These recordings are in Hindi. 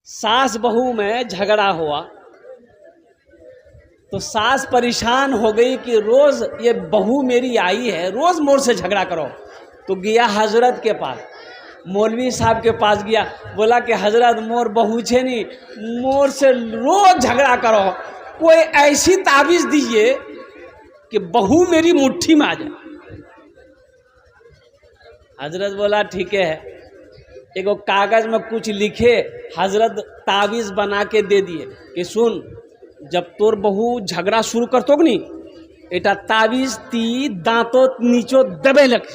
सास बहू में झगड़ा हुआ तो सास परेशान हो गई कि रोज ये बहू मेरी आई है, रोज मोर से झगड़ा करो। तो गया हजरत के पास, मौलवी साहब के पास गया, बोला कि हजरत मोर बहू छे नहीं, मोर से रोज झगड़ा करो, कोई ऐसी ताबीज दीजिए कि बहू मेरी मुट्ठी में आ जाए। हजरत बोला ठीक है, एगो कागज में कुछ लिखे, हजरत ताबीज बना के दे दिए कि सुन, जब तोर बहू झगड़ा शुरू करतो कि नहीं, एटा ताबीज ती दांतो नीचो दबे लग,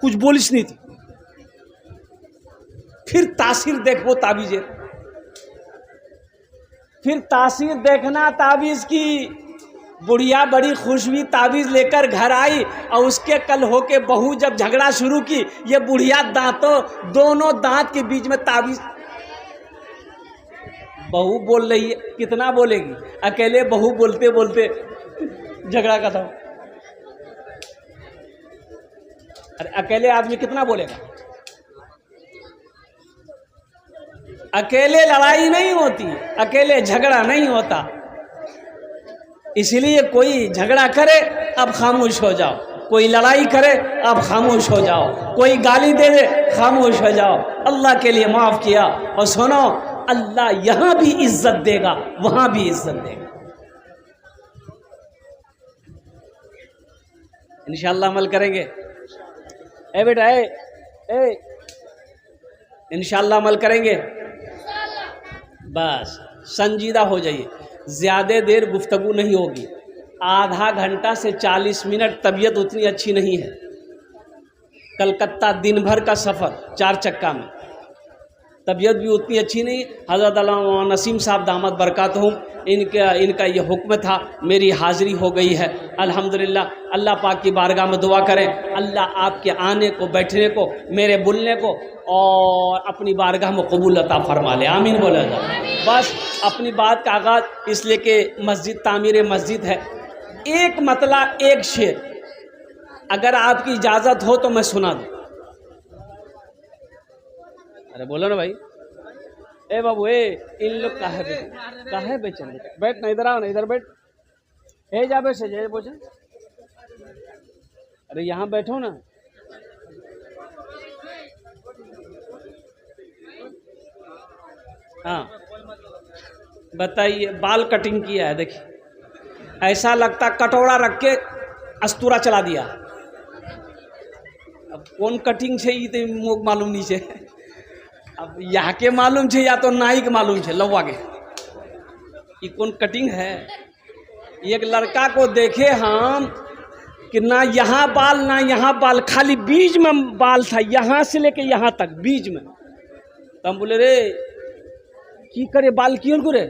कुछ बोलिस नहीं थी, फिर तासीर देखो ताबीजे, फिर तासीर देखना ताबीज की। बुढ़िया बड़ी खुश हुई, ताबीज लेकर घर आई और उसके कल होके बहू जब झगड़ा शुरू की, ये बुढ़िया दांतों दोनों दांत के बीच में ताबीज। बहू बोल रही है, कितना बोलेगी, अकेले बहू बोलते बोलते झगड़ा खत्म। अरे अकेले आदमी कितना बोलेगा, अकेले लड़ाई नहीं होती, अकेले झगड़ा नहीं होता। इसलिए कोई झगड़ा करे अब खामोश हो जाओ, कोई लड़ाई करे अब खामोश हो जाओ, कोई गाली दे दे खामोश हो जाओ, अल्लाह के लिए माफ़ किया। और सुनो, अल्लाह यहाँ भी इज्जत देगा, वहाँ भी इज्जत देगा। इंशाअल्लाह अमल करेंगे। ए बेटा ए इंशाअल्लाह अमल करेंगे। बस संजीदा हो जाइए, ज़्यादा देर गुफ्तगू नहीं होगी, आधा घंटा से 40 मिनट। तबीयत उतनी अच्छी नहीं है, कलकत्ता दिन भर का सफ़र 4 चक्का में, तबीयत भी उतनी अच्छी नहीं। हज़रत अल्लामा नसीम साहब दामद बरकातहुम, इनका ये हुक्म था, मेरी हाज़िरी हो गई है अल्हम्दुलिल्लाह। अल्लाह पाक की बारगाह में दुआ करें, अल्लाह आपके आने को, बैठने को, मेरे बोलने को और अपनी बारगाह में कबूल अता फरमा ले, आमीन बोला जाए। बस अपनी बात का आगाज़ इसलिए कि मस्जिद तामीर मस्जिद है। एक मतला एक शेर अगर आपकी इजाज़त हो तो मैं सुना दूँ। अरे बोलो ना भाई। ए बाबू इन लोग काहे बेचन, बैठ ना, इधर आओ ना, इधर बैठ, हे जा बैठ से बोझ। अरे यहाँ बैठो ना। हाँ बताइए, बाल कटिंग किया है, देखिए ऐसा लगता कटोरा रख के अस्तूरा चला दिया। अब कौन कटिंग है ये तो मालूम नहीं है, अब यहाँ के मालूम है या तो नाई के मालूम है, लौवा के ये कौन कटिंग है। एक लड़का को देखे हम कि ना यहाँ बाल ना यहाँ बाल, खाली बीच में बाल था, यहाँ से लेके यहाँ तक बीच में। तो हम बोले रे की करे बाल क्यों करे,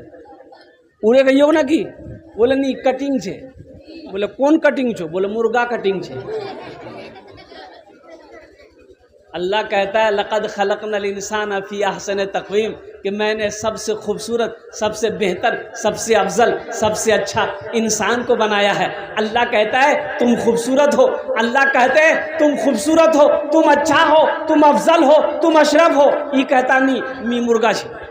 उड़े गई हो ना की। बोले नहीं कटिंग छे। बोले कौन कटिंग छो, बोले मुर्गा कटिंग छे। अल्लाह कहता है लक़द खलक़नल इंसान फ़ी अहसन तक़वीम, कि मैंने सबसे खूबसूरत, सबसे बेहतर, सबसे अफजल, सबसे अच्छा इंसान को बनाया है। अल्लाह कहता है तुम खूबसूरत हो, अल्लाह कहते हैं तुम खूबसूरत हो, तुम अच्छा हो, तुम अफजल हो, तुम अशरफ हो। ये कहता नहीं मी मुर्गा छे।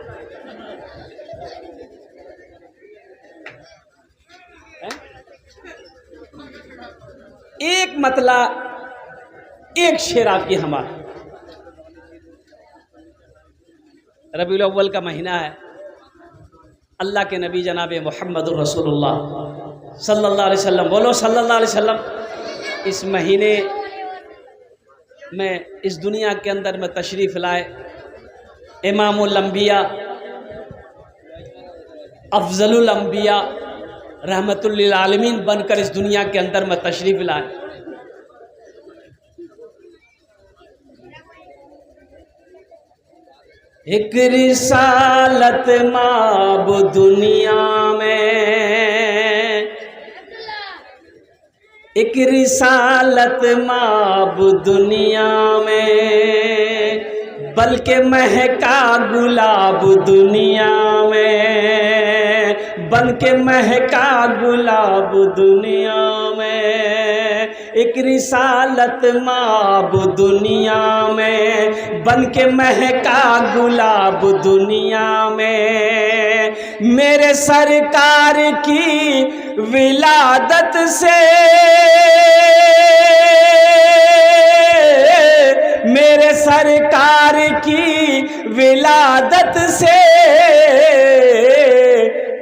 एक मतला एक शेर आपकी हमारा। रबीउल अव्वल का महीना है, अल्लाह के नबी जनाब मुहम्मदुर रसूलुल्लाह सल्लल्लाहु अलैहि वसल्लम, बोलो सल्लल्लाहु अलैहि वसल्लम, इस महीने में इस दुनिया के अंदर में तशरीफ़ लाए। इमामुल अंबिया, अफजलुल अंबिया, रहमतुल लिल आलमीन बनकर इस दुनिया के अंदर में तशरीफ़ लाए। एक रिसालत माब दुनिया में, एक रिसालत माब दुनिया में, बल्कि महका गुलाब दुनिया में, बन के महका गुलाब दुनिया में। एक रिसालत माब दुनिया में, बन के महका गुलाब दुनिया में। मेरे सरकार की विलादत से, मेरे सरकार की विलादत से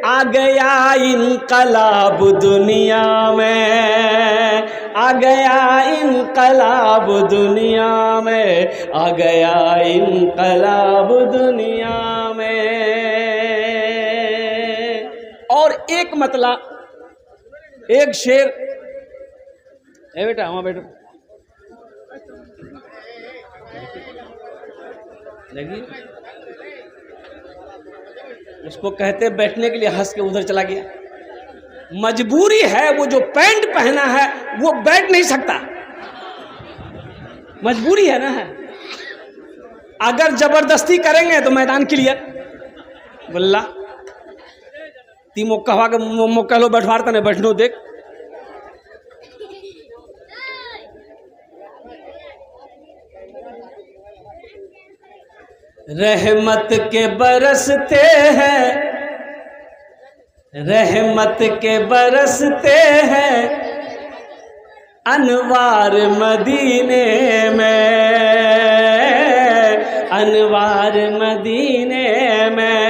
आ गया इनकलाब दुनिया में, आ गया इनकलाब दुनिया में, आ गया इनकलाब दुनिया में। और एक मतला, एक शेर, ए बेटा वहाँ बैठो, देखिए उसको कहते बैठने के लिए, हंस के उधर चला गया। मजबूरी है, वो जो पैंट पहना है वो बैठ नहीं सकता, मजबूरी है ना है। अगर जबरदस्ती करेंगे तो मैदान क्लियर। बल्ला ती मोक्का के मोक्का लो बैठवारता नहीं, बैठनो देख। रहमत के बरसते हैं, रहमत के बरसते हैं अनवार मदीने में, अनवार मदीने में।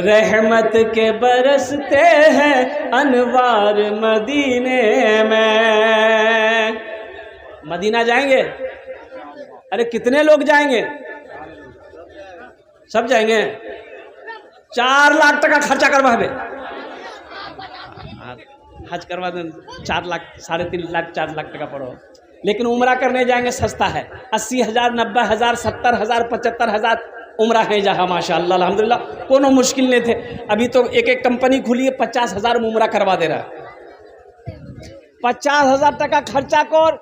रहमत के बरसते हैं अनवार मदीने में। मदीना जाएंगे? अरे कितने लोग जाएंगे? सब जाएंगे? 4 लाख टका खर्चा करवा है, हज करवा दें 4 लाख, 3.5 लाख 4 लाख टका पड़ो। लेकिन उम्रा करने जाएंगे सस्ता है, 80,000, 90,000, 70,000, 75,000 उम्रा है जहाँ माशाअल्लाह अल्हम्दुलिल्लाह, कोनो मुश्किल नहीं थे। अभी तो एक एक कंपनी खुली है 50,000 में उम्रा करवा दे रहा है। 50,000 टका खर्चा कर,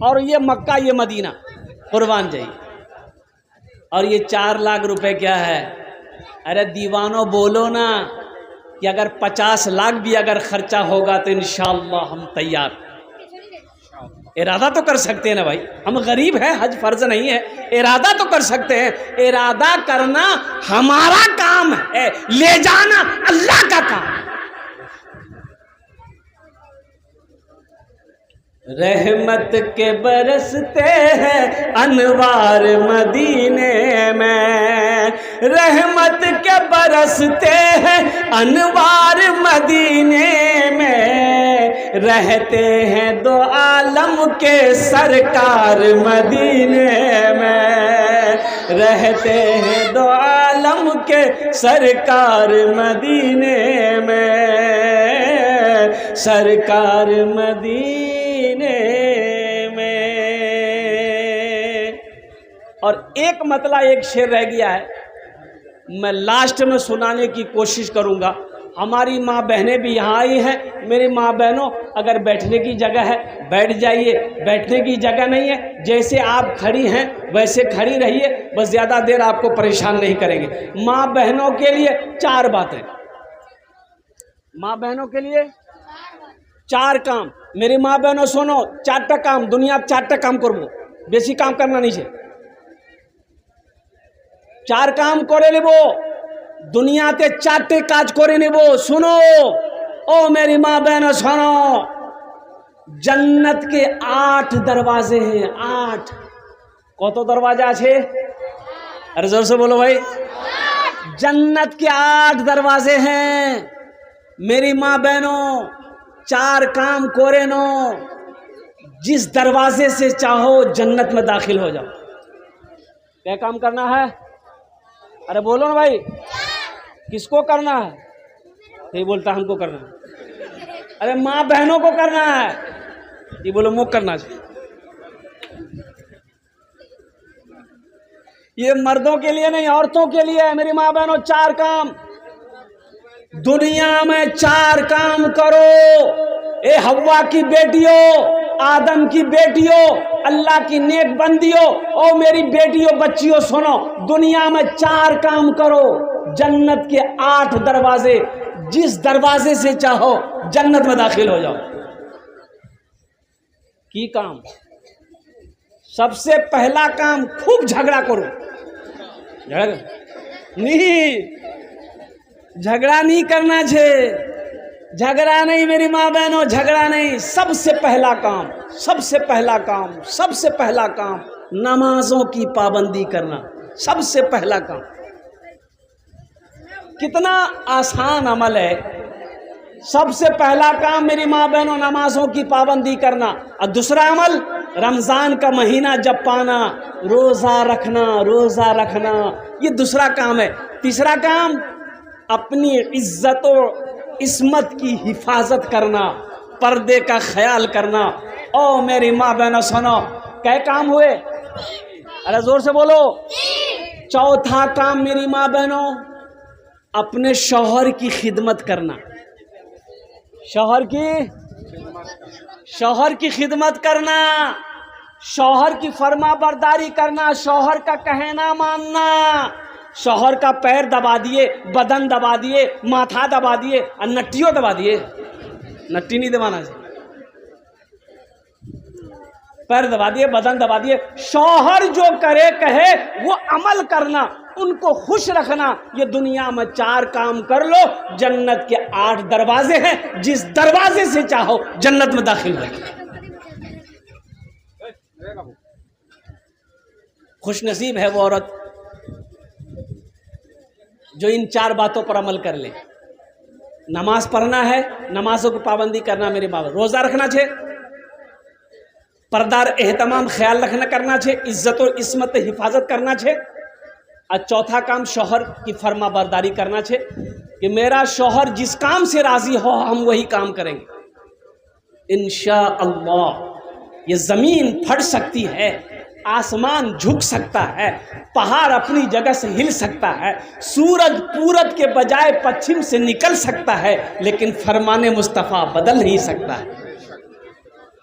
और ये मक्का ये मदीना कुर्बान जाइए। और ये 4 लाख रुपए क्या है? अरे दीवानों बोलो ना कि अगर 50 लाख भी अगर खर्चा होगा तो इंशाअल्लाह हम तैयार। इरादा तो कर सकते हैं ना भाई, हम गरीब हैं, हज फर्ज नहीं है, इरादा तो कर सकते हैं। इरादा करना हमारा काम है, ले जाना अल्लाह का काम। रहमत के बरसते हैं अनवार मदीने में, रहमत के बरसते हैं अनवार मदीने में। रहते हैं 2 आलम के सरकार मदीने में, रहते हैं 2 आलम के सरकार मदीने में, सरकार मदीने में। और एक मतला एक शेर रह गया है, मैं लास्ट में सुनाने की कोशिश करूंगा। हमारी माँ बहनें भी यहाँ आई हैं। मेरी माँ बहनों, अगर बैठने की जगह है बैठ जाइए, बैठने की जगह नहीं है जैसे आप खड़ी हैं वैसे खड़ी रहिए, बस ज़्यादा देर आपको परेशान नहीं करेंगे। माँ बहनों के लिए 4 बातें, माँ बहनों के लिए 4 काम। मेरी माँ बहनों सुनो, 4टा काम दुनिया 4टा काम करबो, बेसी काम करना नहीं है। 4 काम करे लेबो दुनियाते, 4टे काज करे नेबो। सुनो ओ मेरी माँ बहनों सुनो, जन्नत के 8 दरवाजे हैं। 8 कत दरवाजा है? अरे जोर से बोलो भाई। जन्नत के 8 दरवाजे हैं। मेरी माँ बहनों 4 काम करे नो, जिस दरवाजे से चाहो जन्नत में दाखिल हो जाओ। क्या काम करना है? अरे बोलो ना भाई, किसको करना है? ये बोलता हमको करना है। अरे माँ बहनों को करना है, ये बोलो मुझे करना चाहिए। ये मर्दों के लिए नहीं, औरतों के लिए है। मेरी माँ बहनों 4 काम दुनिया में 4 काम करो। ए हव्वा की बेटियों, आदम की बेटियों, अल्लाह की नेक बंदियों, ओ मेरी बेटियों बच्चियों सुनो, दुनिया में 4 काम करो, जन्नत के 8 दरवाजे, जिस दरवाजे से चाहो जन्नत में दाखिल हो जाओ। की काम? सबसे पहला काम खूब झगड़ा करो। झगड़ा नहीं करना छे, झगड़ा नहीं मेरी माँ बहनों, झगड़ा नहीं। सबसे पहला काम, सबसे पहला काम, सबसे पहला काम नमाजों की पाबंदी करना। सबसे पहला काम। कितना आसान अमल है। सबसे पहला काम मेरी माँ बहनों नमाजों की पाबंदी करना। और दूसरा अमल रमजान का महीना जब पाना, रोजा रखना, रोजा रखना, ये दूसरा काम है। तीसरा काम अपनी इज्जत और इस्मत की हिफाजत करना, पर्दे का ख्याल करना। ओ मेरी माँ बहनों सुनो, क्या काम हुए? अरे जोर से बोलो। चौथा काम मेरी माँ बहनों अपने शौहर की खिदमत करना। शौहर की खिदमत करना, शौहर की फर्मा बरदारी करना, शौहर का कहना मानना। शौहर का पैर दबा दिए, बदन दबा दिए, माथा दबा दिए और नट्टियों दबा दिए। नट्टी नहीं दबाना चाहिए, पैर दबा दिए, बदन दबा दिए। शौहर जो करे कहे वो अमल करना, उनको खुश रखना। ये दुनिया में 4 काम कर लो, जन्नत के 8 दरवाजे हैं, जिस दरवाजे से चाहो जन्नत में दाखिल हो। खुश नसीब है वो औरत जो इन 4 बातों पर अमल कर ले। नमाज पढ़ना है, नमाजों की पाबंदी करना मेरे बाबा, रोजा रखना छे, पर्दार एहतमाम ख्याल रखना करना छे, इज्जत और इस्मत हिफाजत करना छे। और चौथा काम शौहर की फर्मा बरदारी करना छे कि मेरा शौहर जिस काम से राजी हो हम वही काम करेंगे। इंशाअल्लाह ये जमीन फट सकती है, आसमान झुक सकता है, पहाड़ अपनी जगह से हिल सकता है, सूरज पूरब के बजाय पश्चिम से निकल सकता है, लेकिन फरमाने मुस्तफ़ा बदल नहीं सकता है।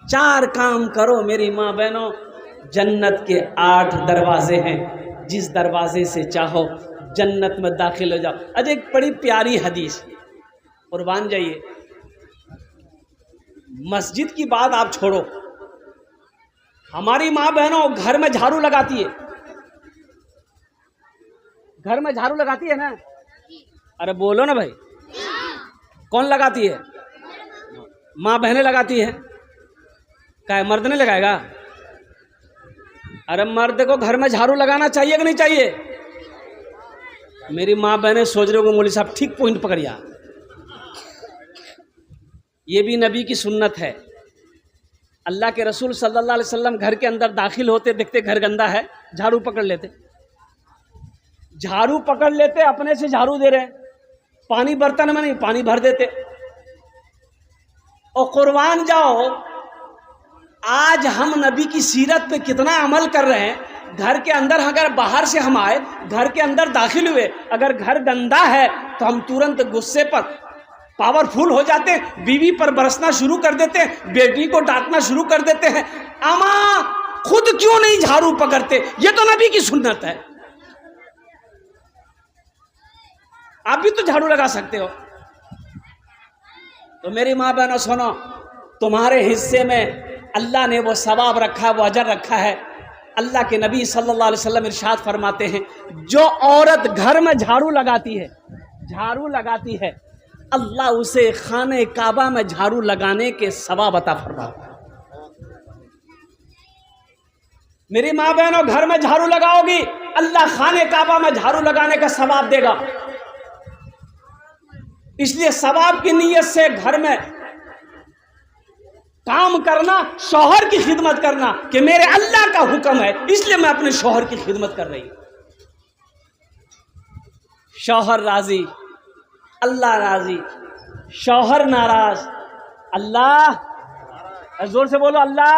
4 काम करो मेरी माँ बहनों, जन्नत के 8 दरवाजे हैं, जिस दरवाजे से चाहो जन्नत में दाखिल हो जाओ। अजय एक बड़ी प्यारी हदीस, कुर्बान जाइए। मस्जिद की बात आप छोड़ो, हमारी माँ बहनों घर में झाड़ू लगाती है, घर में झाड़ू लगाती है ना? अरे बोलो ना भाई, कौन लगाती है? माँ बहनें लगाती है। क्या मर्द नहीं लगाएगा? अरे मर्द को घर में झाड़ू लगाना चाहिए कि नहीं चाहिए? मेरी माँ बहनें सोच रहे हो मौलवी साहब ठीक पॉइंट पकड़िया। ये भी नबी की सुन्नत है। अल्लाह के रसूल सल्लल्लाहु अलैहि वसल्लम घर के अंदर दाखिल होते, देखते घर गंदा है, झाड़ू पकड़ लेते, झाड़ू पकड़ लेते, अपने से झाड़ू दे रहे, पानी बर्तन में नहीं पानी भर देते। और कुर्बान जाओ, आज हम नबी की सीरत पे कितना अमल कर रहे हैं। घर के अंदर अगर बाहर से हम आए, घर के अंदर दाखिल हुए, अगर घर गंदा है तो हम तुरंत गुस्से पर पावरफुल हो जाते हैं, बीवी पर बरसना शुरू कर देते हैं, बेटी को डांटना शुरू कर देते हैं। अमा खुद क्यों नहीं झाड़ू पकड़ते? ये तो नबी की सुन्नत है। आप भी तो झाड़ू लगा सकते हो। तो मेरी माँ बहनों सुनो, तुम्हारे हिस्से में अल्लाह ने वो सवाब रखा, वो अजर रखा है। अल्लाह के नबी सल्लल्लाहु अलैहि वसल्लम इरशाद फरमाते हैं, जो औरत घर में झाड़ू लगाती है, झाड़ू लगाती है, अल्लाह उसे खाने काबा में झाड़ू लगाने के सवाब अता फरमाता है। मेरी माँ बहनों घर में झाड़ू लगाओगी, अल्लाह खाने काबा में झाड़ू लगाने का सवाब देगा। इसलिए सवाब की नीयत से घर में काम करना, शौहर की खिदमत करना कि मेरे अल्लाह का हुक्म है, इसलिए मैं अपने शौहर की खिदमत कर रही हूं। शौहर राजी, अल्लाह राजी, शौहर नाराज, अल्लाह, जोर से बोलो अल्लाह।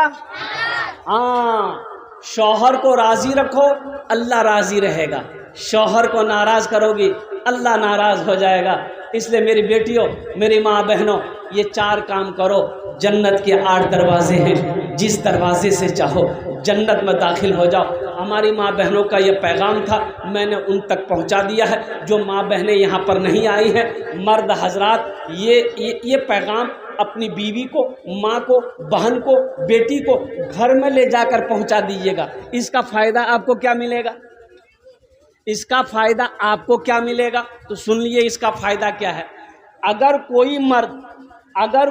हाँ, शौहर को राजी रखो, अल्लाह राजी रहेगा। शौहर को नाराज करोगी, अल्लाह नाराज हो जाएगा। इसलिए मेरी बेटियों, मेरी माँ बहनों, ये 4 काम करो, जन्नत के 8 दरवाजे हैं, जिस दरवाजे से चाहो जन्नत में दाखिल हो जाओ। हमारी माँ बहनों का ये पैगाम था, मैंने उन तक पहुँचा दिया है। जो माँ बहनें यहाँ पर नहीं आई हैं, मर्द हजरात, ये पैगाम अपनी बीवी को, माँ को, बहन को, बेटी को घर में ले जाकर पहुंचा दीजिएगा। इसका फायदा आपको क्या मिलेगा? इसका फायदा आपको क्या मिलेगा? तो सुन लिए इसका फायदा क्या है। अगर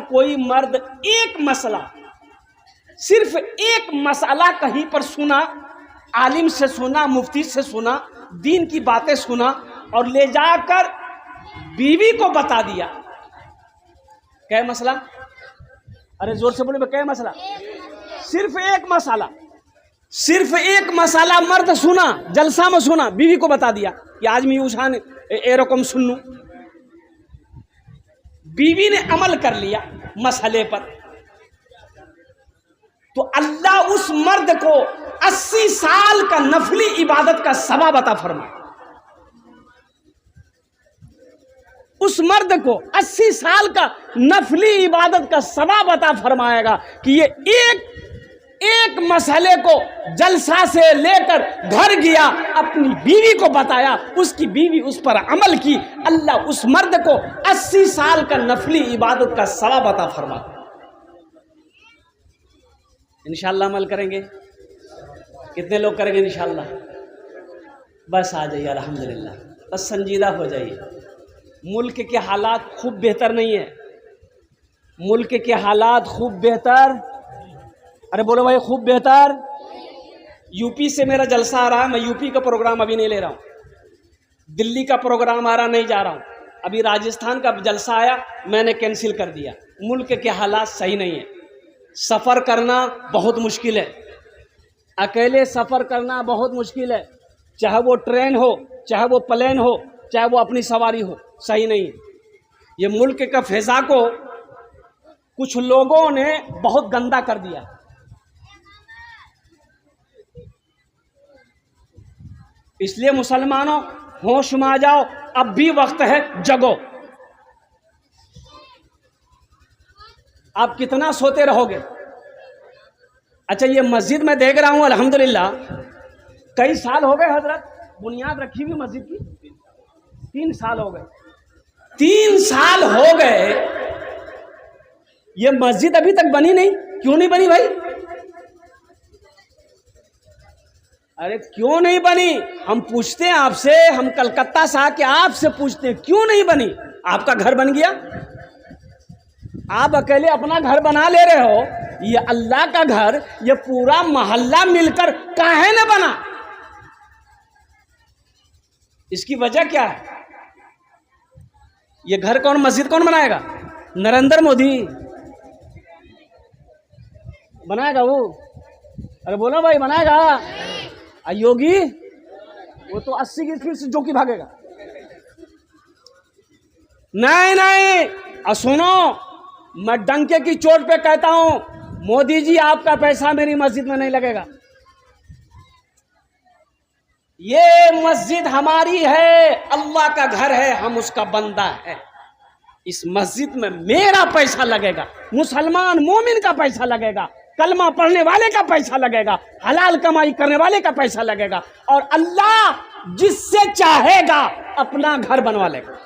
कोई मर्द एक मसला, सिर्फ एक मसला कहीं पर सुना, आलिम से सुना, मुफ्ती से सुना, दीन की बातें सुना और ले जाकर बीवी को बता दिया, क्या मसला? अरे जोर से बोले, क्या मसला? सिर्फ एक मसला मर्द सुना, जलसा में सुना, बीवी को बता दिया कि आज मैं उछान ए रकम सुन लूं। बीवी ने अमल कर लिया मसले पर, तो अल्लाह उस मर्द को 80 साल का नफली इबादत का सवाब अता फरमाए। उस मर्द को 80 साल का नफली इबादत का सवाब अता फरमाएगा कि ये एक मसले को जलसा से लेकर घर गया, अपनी बीवी को बताया, उसकी बीवी उस पर अमल की, अल्लाह उस मर्द को 80 साल का नफली इबादत का सवाब अता फरमाता। इंशाअल्लाह अमल करेंगे। कितने लोग करेंगे इंशाअल्लाह? बस आ जाइए, अल्हम्दुलिल्लाह, बस संजीदा हो जाइए। मुल्क के हालात खूब बेहतर नहीं है, मुल्क के हालात खूब बेहतर, अरे बोलो भाई खूब बेहतर। यूपी से मेरा जलसा आ रहा है, मैं यूपी का प्रोग्राम अभी नहीं ले रहा हूँ। दिल्ली का प्रोग्राम आ रहा, नहीं जा रहा हूँ। अभी राजस्थान का जलसा आया, मैंने कैंसिल कर दिया। मुल्क के हालात सही नहीं है, सफ़र करना बहुत मुश्किल है, अकेले सफ़र करना बहुत मुश्किल है, चाहे वो ट्रेन हो, चाहे वो प्लेन हो, चाहे वो अपनी सवारी हो, सही नहीं है। ये मुल्क का फ़िज़ा को कुछ लोगों ने बहुत गंदा कर दिया। इसलिए मुसलमानों होश में आ जाओ, अब भी वक्त है, जगो। आप कितना सोते रहोगे? अच्छा, ये मस्जिद में देख रहा हूं अल्हम्दुलिल्लाह, कई साल हो गए हजरत बुनियाद रखी हुई मस्जिद की, 3 साल हो गए। 3 साल हो गए, ये मस्जिद अभी तक बनी नहीं। क्यों नहीं बनी भाई? अरे क्यों नहीं बनी? हम पूछते हैं आपसे, हम कलकत्ता से आके आपसे पूछते हैं क्यों नहीं बनी? आपका घर बन गया, आप अकेले अपना घर बना ले रहे हो, ये अल्लाह का घर, ये पूरा मोहल्ला मिलकर काहे न बना? इसकी वजह क्या है? ये घर कौन, मस्जिद कौन बनाएगा? नरेंद्र मोदी बनाएगा वो? अरे बोलो भाई, बनाएगा? योगी वो तो 80 की स्पीड से जो की भागेगा। नहीं, सुनो, मैं डंके की चोट पे कहता हूं, मोदी जी आपका पैसा मेरी मस्जिद में नहीं लगेगा। ये मस्जिद हमारी है, अल्लाह का घर है, हम उसका बंदा है। इस मस्जिद में मेरा पैसा लगेगा, मुसलमान मोमिन का पैसा लगेगा, कलमा पढ़ने वाले का पैसा लगेगा, हलाल कमाई करने वाले का पैसा लगेगा, और अल्लाह जिससे चाहेगा अपना घर बनवा लेगा।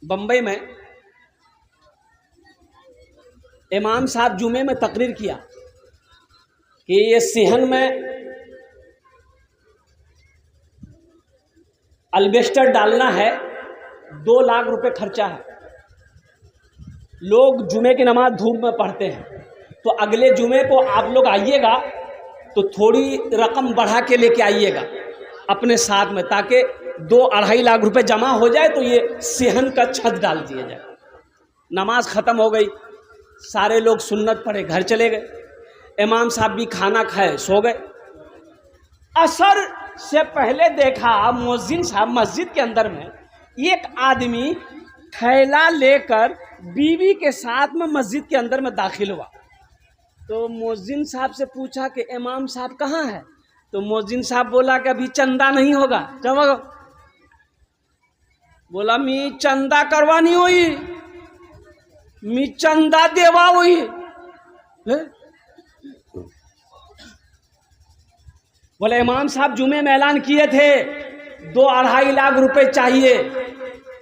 बंबई में इमाम साहब जुमे में तकरीर किया कि ये सिहन में अल्बेस्टर डालना है, 2 लाख रुपए खर्चा है। लोग जुमे की नमाज धूप में पढ़ते हैं, तो अगले जुमे को आप लोग आइएगा तो थोड़ी रकम बढ़ा के लेके आइएगा अपने साथ में, ताकि 2-2.5 लाख रुपए जमा हो जाए तो ये सिहन का छत डाल दिया जाए। नमाज ख़त्म हो गई, सारे लोग सुन्नत पढ़े घर चले गए, इमाम साहब भी खाना खाए सो गए। असर से पहले देखा मुअज्जिन साहब मस्जिद के अंदर में एक आदमी थैला लेकर बीवी के साथ में मस्जिद के अंदर में दाखिल हुआ। तो मुअज्जिन साहब से पूछा कि इमाम साहब कहाँ है? तो मुअज्जिन साहब बोला कि अभी चंदा नहीं होगा। जब बोला मी चंदा करवानी हुई, मी चंदा देवा हुई, बोले इमाम साहब जुमे में ऐलान किए थे 2-2.5 लाख रुपए चाहिए,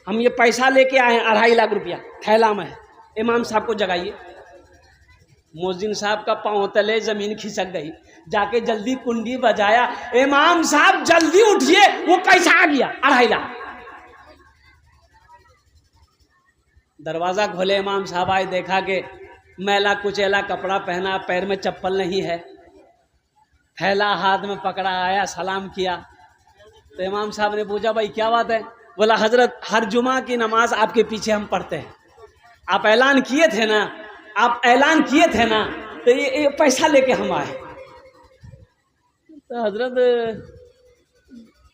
हम ये पैसा लेके आए हैं, 2.5 लाख रुपया थैला में है, इमाम साहब को जगाइए। मोहसिन साहब का पांव तले जमीन खिसक गई, जाके जल्दी कुंडी बजाया, इमाम साहब जल्दी उठिए, वो कैसा आ गया 2.5 लाख। दरवाजा खोले, इमाम साहब आए, देखा कि मैला कुचैला कपड़ा पहना, पैर में चप्पल नहीं है, थैला हाथ में पकड़ा, आया सलाम किया। तो इमाम साहब ने पूछा भाई क्या बात है? बोला हजरत हर जुमा की नमाज आपके पीछे हम पढ़ते हैं, आप ऐलान किए थे ना, आप ऐलान किए थे ना, तो ये पैसा लेके हम आए। तो हजरत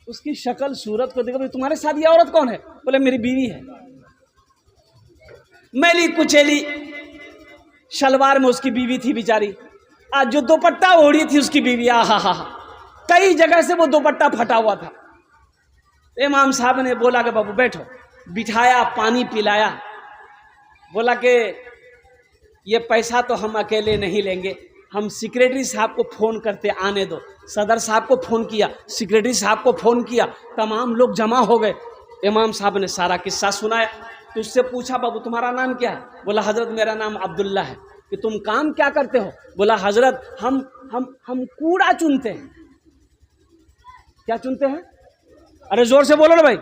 उसकी शक्ल सूरत को देखो, तुम्हारे साथ ये औरत कौन है? बोले मेरी बीवी है। मैली कुचैली शलवार में उसकी बीवी थी बेचारी, आज जो दुपट्टा ओढ़ी थी उसकी बीवी, हा, कई जगह से वो दुपट्टा फटा हुआ था। इमाम साहब ने बोला कि बाबू बैठो, बिठाया, पानी पिलाया, बोला कि ये पैसा तो हम अकेले नहीं लेंगे, हम सेक्रेटरी साहब को फ़ोन करते, आने दो। सदर साहब को फ़ोन किया, सेक्रेटरी साहब को फ़ोन किया, तमाम लोग जमा हो गए। इमाम साहब ने सारा किस्सा सुनाया। तो उससे पूछा बाबू तुम्हारा नाम क्या है? बोला हजरत मेरा नाम अब्दुल्ला है। कि तुम काम क्या करते हो? बोला हजरत हम कूड़ा चुनते हैं। क्या चुनते हैं? अरे जोर से बोलो ना भाई।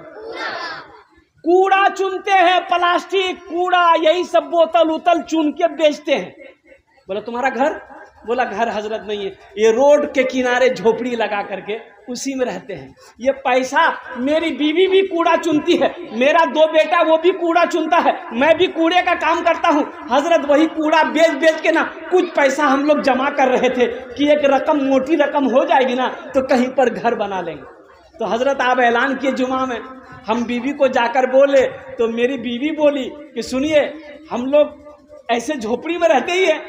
कूड़ा चुनते हैं, प्लास्टिक कूड़ा, यही सब बोतल उतल चुन के बेचते हैं। बोला तुम्हारा घर? बोला घर हजरत नहीं है, ये रोड के किनारे झोपड़ी लगा करके उसी में रहते हैं। ये पैसा मेरी बीवी भी कूड़ा चुनती है, मेरा 2 बेटा वो भी कूड़ा चुनता है, मैं भी कूड़े का काम करता हूँ। हजरत वही कूड़ा बेच बेच के ना कुछ पैसा हम लोग जमा कर रहे थे कि एक रकम, मोटी रकम हो जाएगी ना तो कहीं पर घर बना लेंगे। तो हजरत आप ऐलान किए जुमा में, हम बीवी को जाकर बोले तो मेरी बीवी बोली कि सुनिए हम लोग ऐसे झोपड़ी में रहते ही है,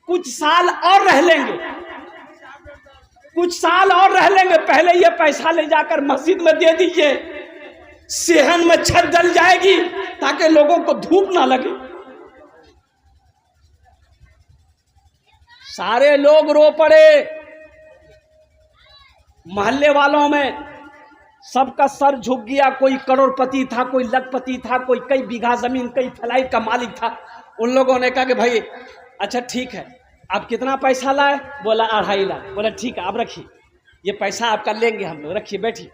कुछ साल और रह लेंगे, कुछ साल और रह लेंगे, पहले ये पैसा ले जाकर मस्जिद में दे दीजिए, सेहन में छत डल जाएगी ताकि लोगों को धूप ना लगे। सारे लोग रो पड़े, मोहल्ले वालों में सबका सर झुक गया। कोई करोड़पति था, कोई लखपति था, कोई कई बीघा जमीन, कई फ्लाइट का मालिक था। उन लोगों ने कहा कि भाई अच्छा ठीक है, आप कितना पैसा लाए? बोला 2.5 लाख। बोला ठीक है आप रखिए, ये पैसा आपका लेंगे हम लोग, रखिए बैठिए।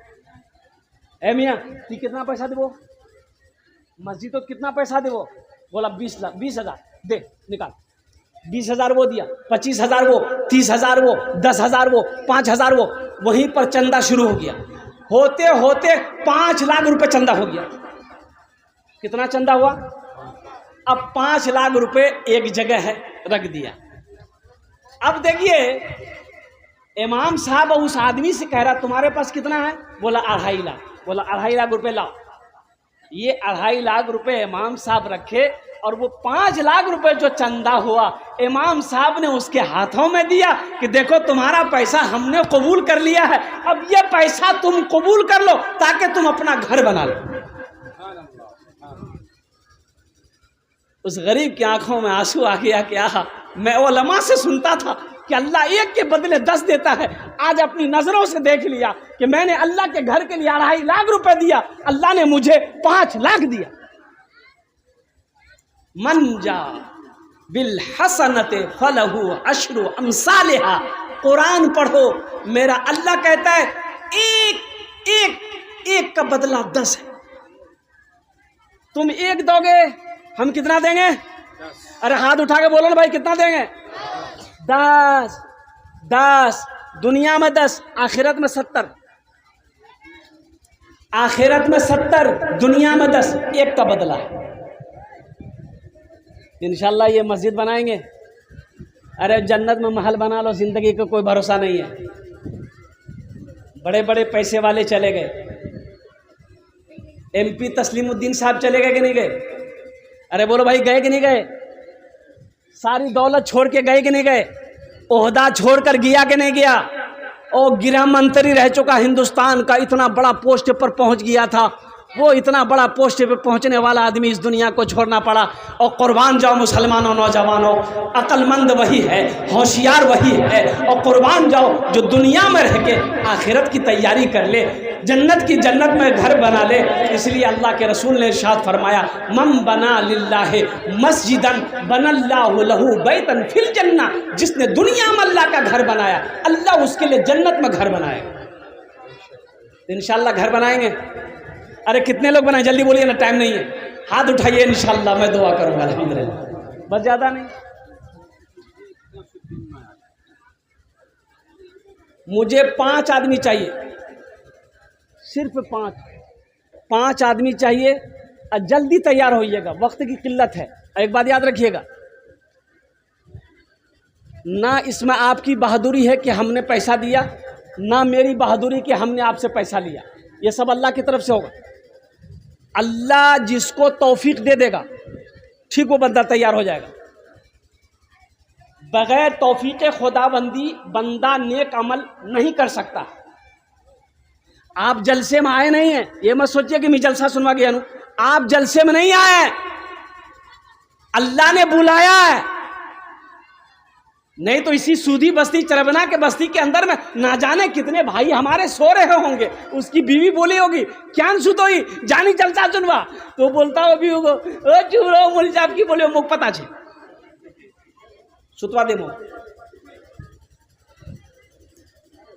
ए मियाँ तू कितना पैसा देवो? मस्जिद तो कितना पैसा देवो? बोला 20 लाख, 20,000 दे, निकाल। 20,000 वो दिया, 25,000 वो, 30,000 वो, 10,000 वो, 5,000 वो। वहीं पर चंदा शुरू हो गया। होते होते 5 लाख रुपए चंदा हो गया। कितना चंदा हुआ? अब 5 लाख रुपए एक जगह है रख दिया। अब देखिए इमाम साहब उस आदमी से कह रहा तुम्हारे पास कितना है? बोला 2.5 लाख। बोला 2.5 लाख रुपए लाओ। ये 2.5 लाख रुपए इमाम साहब रखे और वो 5 लाख रुपए जो चंदा हुआ इमाम साहब ने उसके हाथों में दिया कि देखो तुम्हारा पैसा हमने कबूल कर लिया है, अब ये पैसा तुम कबूल कर लो ताकि तुम अपना घर बना लो। उस गरीब की आंखों में आंसू आ गया कि आहा, मैं उलमा से सुनता था कि अल्लाह 1 के बदले 10 देता है, आज अपनी नजरों से देख लिया कि मैंने अल्लाह के घर के लिए 2.5 लाख रुपए दिया, अल्लाह ने मुझे 5 लाख दिया। मन जा बिल हसनते फलहु अशरु अमसालिहा। कुरान पढ़ो, मेरा अल्लाह कहता है एक का बदला 10 है। तुम 1 दोगे, हम कितना देंगे? 10। अरे हाथ उठा के बोलो ना भाई, कितना देंगे? 10। दुनिया में 10, आखिरत में 70। आखिरत में 70, दुनिया में 10, 1 का बदला। इंशाल्लाह ये मस्जिद बनाएंगे। अरे जन्नत में महल बना लो, जिंदगी का कोई भरोसा नहीं है। बड़े बड़े पैसे वाले चले गए। MP तस्लीमुद्दीन साहब चले गए कि नहीं गए? अरे बोलो भाई गए कि नहीं गए? सारी दौलत छोड़ के गए कि नहीं गए? ओहदा छोड़कर गया कि नहीं गया? और गृह मंत्री रह चुका हिंदुस्तान का, इतना बड़ा पोस्ट पर पहुंच गया था, वो इतना बड़ा पोस्ट पे पहुंचने वाला आदमी इस दुनिया को छोड़ना पड़ा। और कुर्बान जाओ मुसलमानों, नौजवानों, अक्लमंद वही है, होशियार वही है, और कुर्बान जाओ जो दुनिया में रह के आखिरत की तैयारी कर ले, जन्नत की जन्नत में घर बना ले। इसलिए अल्लाह के रसूल ने इरशाद फरमाया, मम बना लिल्लाहि मस्जिदन बनल्लाहु लहू बैतन फिल जन्ना, जिसने दुनिया में अल्लाह का घर बनाया, अल्लाह उसके लिए जन्नत में घर बनाएगा। इंशाअल्लाह घर बनाएंगे। अरे कितने लोग बनाए, जल्दी बोलिए ना, टाइम नहीं है, हाथ उठाइए, इंशाअल्लाह मैं दुआ करूंगा। अल्हम्दुलिल्लाह, बस ज़्यादा नहीं, मुझे 5 आदमी चाहिए, सिर्फ 5 आदमी चाहिए, और जल्दी तैयार होइएगा, वक्त की किल्लत है। एक बात याद रखिएगा, ना इसमें आपकी बहादुरी है कि हमने पैसा दिया, ना मेरी बहादुरी कि हमने आपसे पैसा लिया, ये सब अल्लाह की तरफ से होगा। अल्लाह जिसको तौफीक दे देगा, ठीक वो बंदा तैयार हो जाएगा। बगैर तौफीक खुदाबंदी बंदा नेक अमल नहीं कर सकता। आप जलसे में आए नहीं हैं, ये मत सोचिए कि मैं जलसा सुनवा गया हूं। आप जलसे में नहीं आए, अल्लाह ने बुलाया है। नहीं तो इसी सूदी बस्ती, चरबना के बस्ती के अंदर में ना जाने कितने भाई हमारे सो रहे होंगे। उसकी बीवी बोली होगी, क्या सुतोई जानी जलसा सुनवा, तो बोलता हो भी होगा, ओ चूरो मुल साहब की बोले मुख पता छे सुतवा दे।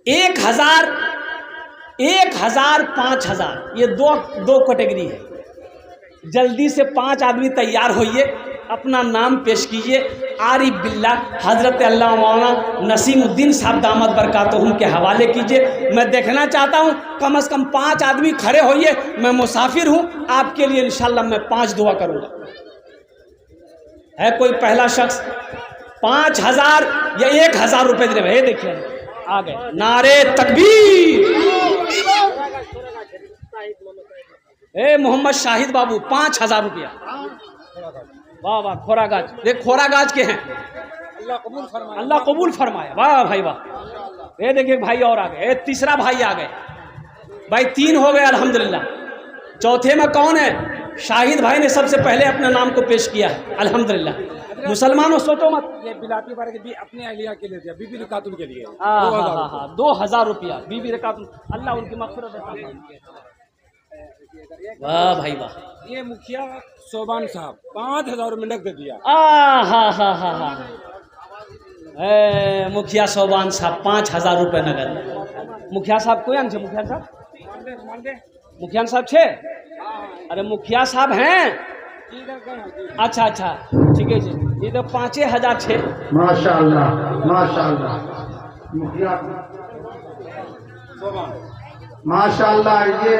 1000, 5000, ये दो कैटेगरी है। जल्दी से 5 आदमी तैयार होइए, अपना नाम पेश कीजिए। आरिफ बिल्ला हज़रत अल्लाह मौलाना नसीमुद्दीन साहब दामद बरकातहुम के हवाले कीजिए। मैं देखना चाहता हूँ कम से कम 5 आदमी खड़े होइए। मैं मुसाफिर हूँ, आपके लिए इंशाअल्लाह मैं 5 दुआ करूँगा। है कोई पहला शख्स? 5000 या 1000 रुपये दे रहे, देखिए आ गए। नारे तकबीर। ए मोहम्मद शाहिद बाबू 5000 रुपया। वाह वाह, खोरागाज, देख खोरागाज के हैं, अल्लाह कबूल फरमाए। वाह भाई वाह। ये देखिए भाई और आ गए, तीसरा भाई आ गए। भाई 3 हो गए अल्हम्दुलिल्लाह। चौथे में कौन है? शाहिद भाई ने सबसे पहले अपने नाम को पेश किया है अल्हम्दुलिल्लाह। मुसलमानों सोचो मत, ये बिलाती बारे के अपने अहलिया के लिए दिया, बीबी रकातुल के लिए 2000 रुपया बीबी रकातुल, अल्लाह उनकी मग़फ़िरत। वाह भाई वाह। ये मुखिया सोबान साहब 5000 रुपये नकद दे दिया। मुखिया सोबान साहब 5000 रुपये नगद। मुखिया साहब कोई अंश? मुखिया साहब, मुखिया साहब छे? अरे मुखिया साहब हैं, अच्छा अच्छा ठीक है जी। ये तो 5000 छे। माशाअल्लाह माशाअल्लाह। मुखिया माशाअल्लाह। ये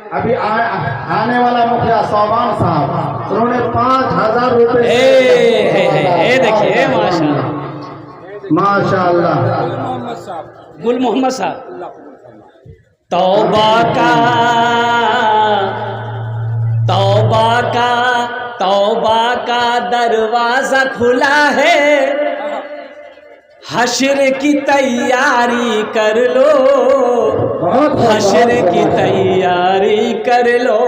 अभी आने वाला मुखिया सोबान साहब, उन्होंने 5000 रुपये। देखिए माशाअल्लाह माशाअल्लाह। गुल मोहम्मद साहब, तौबा का दरवाजा खुला है, हश्र की तैयारी कर लो, हश्र की तैयारी कर लो।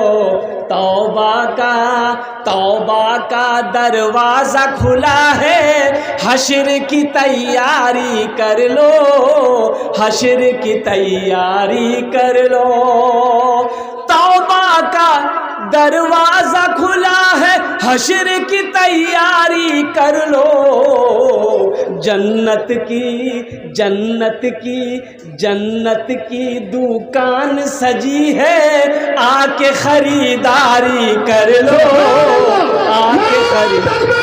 तौबा का दरवाजा खुला है, हश्र की तैयारी कर लो, हश्र की तैयारी कर लो। तौबा का दरवाजा खुला है, हश्र की तैयारी कर लो। जन्नत की दुकान सजी है, आके खरीदारी कर लो, आके खरीदारी।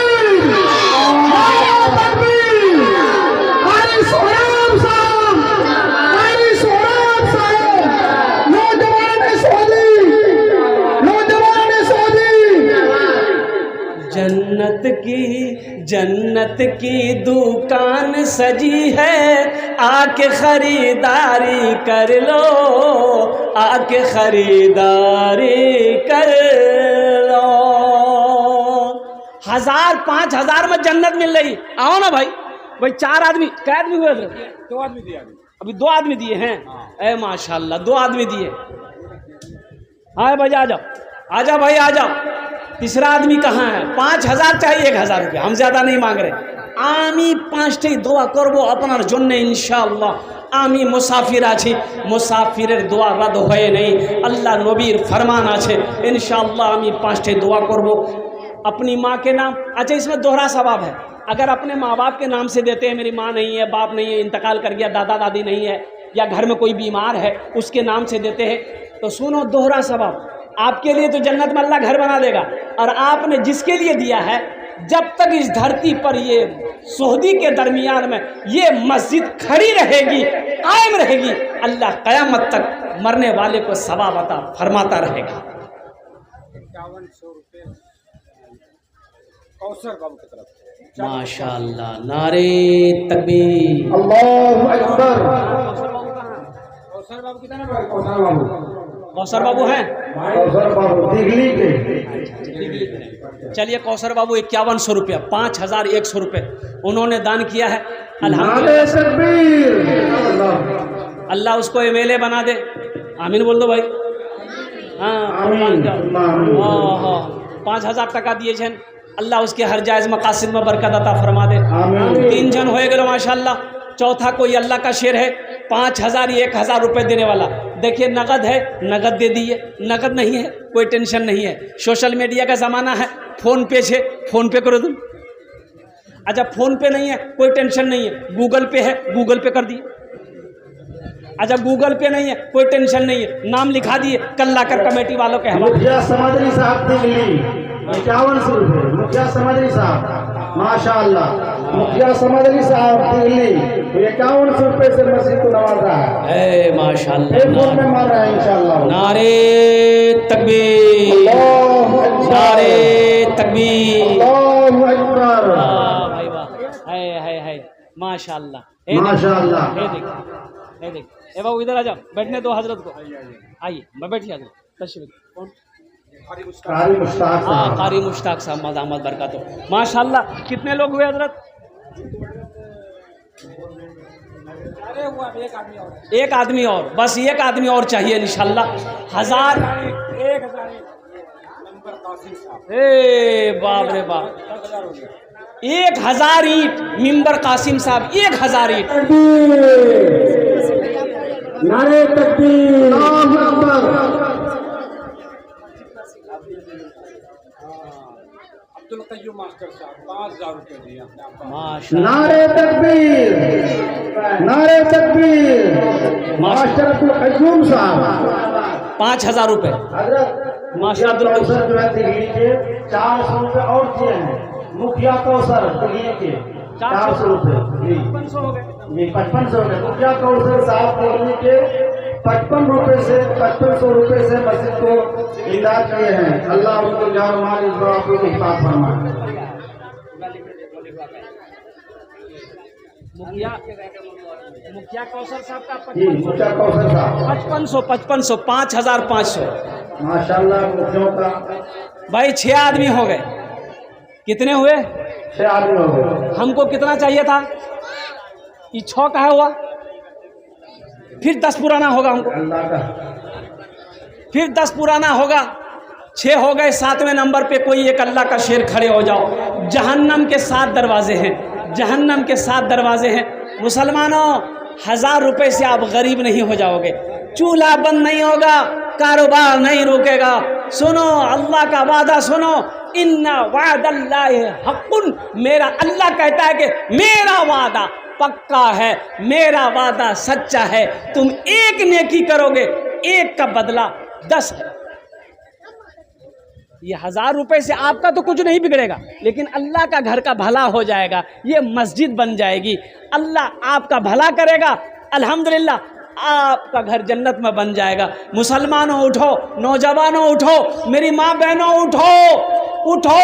जन्नत की दुकान सजी है, आके खरीदारी कर लो, आके खरीदारी कर लो। 1000 5000 में जन्नत मिल रही। आओ ना भाई। 4 आदमी, कै आदमी हुए थे? 2 आदमी दिया, अभी 2 आदमी दिए हैं। ए माशाल्लाह, 2 आदमी दिए। हाँ भाई आ जाओ, आ जाओ भाई आ जाओ। तीसरा आदमी कहाँ है? 5,000 चाहिए, 1,000 रुपया, हम ज़्यादा नहीं मांग रहे। आमी 5टी দোয়া করবো আপনার জন্য ইনশাআল্লাহ। আমি মুসাফির আছি, মুসাফিরের দোয়া রদ হয়ে নেই, আল্লাহ নবীর फरमान আছে इंशाअल्लाह। আমি 5টি দোয়া করব अपनी माँ के नाम। अच्छा इसमें दोहरा सवाब है, अगर अपने माँ बाप के नाम से देते हैं, मेरी माँ नहीं है, बाप नहीं है, इंतकाल कर गया, दादा दादी नहीं है, या घर में कोई बीमार है उसके नाम से देते हैं, तो सुनो दोहरा सवाब आपके लिए। तो जन्नत में अल्लाह घर बना देगा। और आपने जिसके लिए दिया है, जब तक इस धरती पर ये सोहदी के दरमियान में ये मस्जिद खड़ी रहेगी, कायम रहेगी, अल्लाह क़यामत तक मरने वाले को सवाब अता फरमाता रहेगा। 5100 रुपये कौसर बाबू की तरफ से। माशाअल्लाह, नारे तकबीर। अल्लाहु अकबर। कौसर बाबू कितना? कौसर बाबू, कौसर बाबू हैं? कौसर बाबू दिल्ली के। चलिए कौसर बाबू 5100 रुपया, 5,100 रुपये उन्होंने दान किया है। नारे तकबीर। अल्लाह उसको MLA बना दे, आमीन बोल दो भाई। हाँ आमीन। 5,000 टका दिए छन, अल्लाह उसके हर जायज़ मकासिद में बरकत अता फरमा दे। आमीन। 3 जन होए गए माशाल्लाह। चौथा कोई अल्लाह का शेर है 5,000 या 1,000 रुपये देने वाला। देखिए नगद है, नगद दे दिए, नगद नहीं है कोई टेंशन नहीं है। सोशल मीडिया का ज़माना है, फ़ोन पे छे, फ़ोन पे करो तुम। अच्छा फ़ोन पे नहीं है कोई टेंशन नहीं है, गूगल पे है, गूगल पे कर दिए। अच्छा गूगल पे नहीं है कोई टेंशन नहीं है, नाम लिखा दिए, कल लाकर कमेटी वालों के हवाले। मुखिया समझनी साहब दिल्ली 5100 रुपये। मुखिया समझनी साहब माशाअल्लाह, मुखिया समझनी साहब दिल्ली 5100 रुपये से मस्जिद को नवाज रहा है। माशाअल्लाह, एक फोन में मार रहा है इंशाअल्लाह। नारे तकबीर, अल्लाहु अकबर। नारे तकबीर। अल्लाहु अकबर। वाह भाई वाह, है माशाअल्लाह। माशाअल्लाह। देख ए बाबू इधर आ जाओ, बैठने दो हजरत को। आइए मैं बैठिए हजरत, तशरीफ कौन? कारी मुश्ताक हाँ साहब। कारी मुश्ताक साहब, मज़ामत बरकत हो माशाअल्लाह। कितने लोग हुए हजरत? अरे हुआ एक आदमी और। एक आदमी और, बस एक आदमी और चाहिए इंशाअल्लाह। 1000 1000 नंबर कासिम साहब। बाप रे बाप, 10,000 हो गया। 1000 ईंट मिंबर कासिम साहब, 1000 ईंट। नारे तकबीर। अल्लाहु अकबर। अब्दुल कय्यूम मास्टर साहब 5,000 रुपये दिए अपने आप। माशाअल्लाह, नारे तकबीर। नारे तकबीर। मास्टर अब्दुल कय्यूम साहब 5,000 रुपये। हजरत मास्टर अब्दुल कौसर जो है दिल्ली के 400 रुपये और दिए हैं। मुखिया कौसर दिल्ली के 400 रुपये। 500 हो गए। ये 5500 रुपये। मुखिया कौसर साहब दिल्ली के 55 रुपये से 5500 रुपये से मस्जिद को इमदाद किए हैं। अल्लाह उनको जान माल इस दुआ को हिफाज़त फरमाए। मुखिया कौसर साहब का जी मुखिया कौसर साहब 5500 5,500। माशाल्लाह मुखियों का भाई 6 आदमी हो गए। कितने हुए? 6 आदमी हो गए। हमको कितना चाहिए था? ये 6 का है हुआ, फिर 10 पुराना होगा हमको, अल्लाह का फिर 10 पुराना होगा, 6 हो गए। 7वें नंबर पे कोई एक अल्लाह का शेर खड़े हो जाओ। जहन्नम के 7 दरवाजे हैं, जहन्नम के 7 दरवाजे हैं। मुसलमानों 1000 रुपये से आप गरीब नहीं हो जाओगे, चूल्हा बंद नहीं होगा, कारोबार नहीं रुकेगा। सुनो अल्लाह का वादा सुनो, इन्ना वादल्लाहि हक़्क़ुन। मेरा अल्लाह कहता है कि मेरा वादा पक्का है, मेरा वादा सच्चा है। तुम एक नेकी करोगे, एक का बदला 10 है। ये 1000 रुपये से आपका तो कुछ नहीं बिगड़ेगा, लेकिन अल्लाह का घर का भला हो जाएगा, ये मस्जिद बन जाएगी, अल्लाह आपका भला करेगा। अल्हम्दुलिल्लाह आपका घर जन्नत में बन जाएगा। मुसलमानों उठो, नौजवानों उठो, मेरी माँ बहनों उठो, उठो